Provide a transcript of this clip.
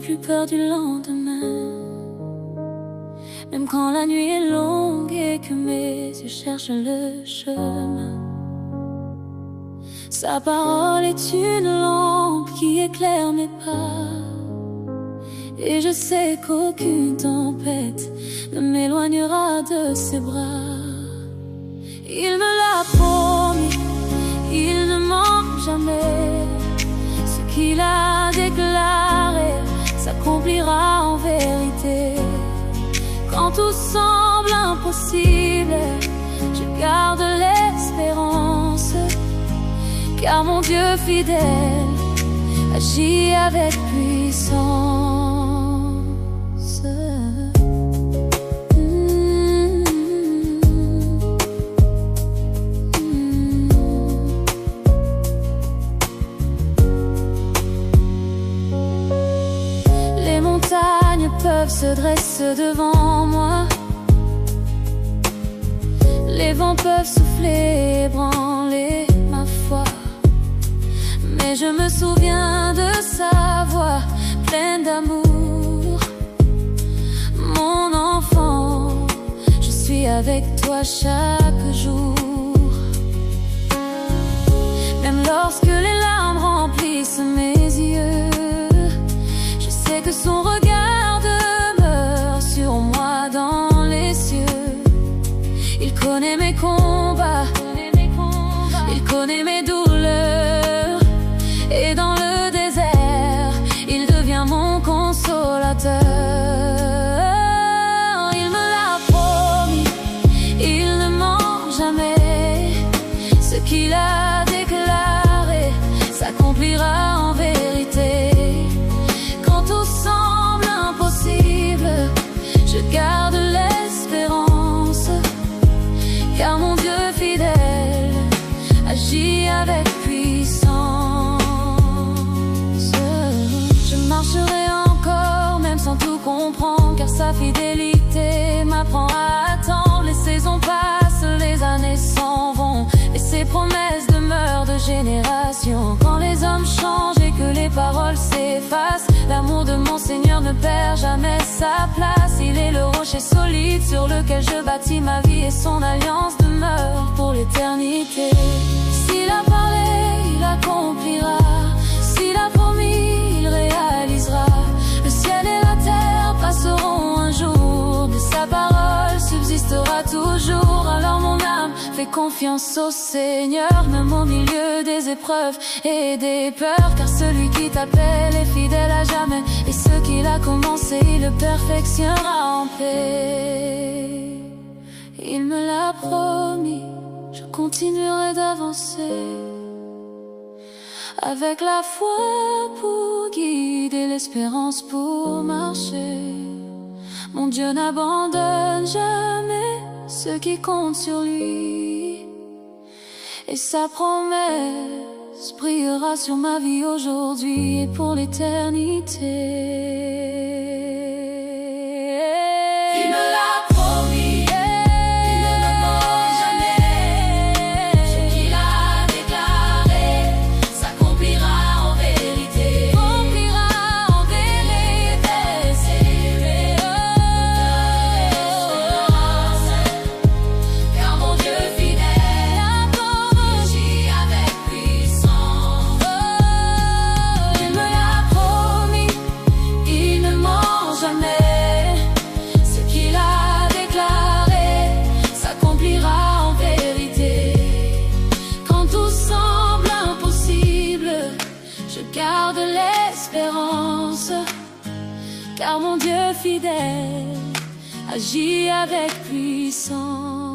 plus peur du lendemain. Même quand la nuit est longue et que mes yeux cherchent le chemin. Sa parole est une lampe qui éclaire mes pas. Et je sais qu'aucune tempête ne m'éloignera de ses bras. Il me l'a promis, il ne ment jamais. Ce qu'il a déclaré s'accomplira en vérité. Quand tout semble impossible, je garde l'espérance. Car mon Dieu fidèle agit avec puissance. Les montagnes peuvent se dresser devant moi. Les vents peuvent souffler, ébranler ma foi. Mais je me souviens de sa voix pleine d'amour. Mon enfant, je suis avec toi chaque jour. Même lorsque les larmes remplissent mes yeux, je sais que son regard demeure sur moi dans les cieux. Il connaît mes combats, il connaît mes douleurs. Et dans le désert, il devient mon consolateur. Il me l'a promis, il ne ment jamais. Ce qu'il a déclaré s'accomplira en vérité. Quand tout semble impossible, je garde l'espérance. Car mon Dieu fidèle agit avec puissance. Je marcherai encore même sans tout comprendre, car sa fidélité m'apprend à attendre. Les saisons passent, les années s'en vont, et ses promesses demeurent de génération. Quand les hommes changent et que les paroles s'effacent, l'amour de mon Seigneur ne perd jamais sa place. Il est le rocher solide sur lequel je bâtis ma vie, et son alliance demeure pour l'éternité. S'il a parlé, il accomplira. S'il a promis, il réalisera. Le ciel et la terre passeront un jour, mais sa parole subsistera toujours. Alors mon âme fait confiance au Seigneur, même au milieu des épreuves et des peurs. Car celui qui t'appelle est fidèle à jamais, et ce qu'il a commencé, il le perfectionnera en paix. Il me l'a promis, je continuerai d'avancer, avec la foi pour guider, l'espérance pour marcher. Mon Dieu n'abandonne jamais ceux qui comptent sur lui, et sa promesse brillera sur ma vie aujourd'hui et pour l'éternité. Il me l'a promis, il ne me ment jamais. Ce qu'il a déclaré s'accomplira en vérité. Accomplira en vérité. Car mon Dieu fidèle agit avec puissance. Il me l'a promis, il ne ment jamais. Ce qu'il a déclaré s'accomplira en vérité. Quand tout semble impossible, je garde l'espérance. Car mon Dieu fidèle agit avec puissance.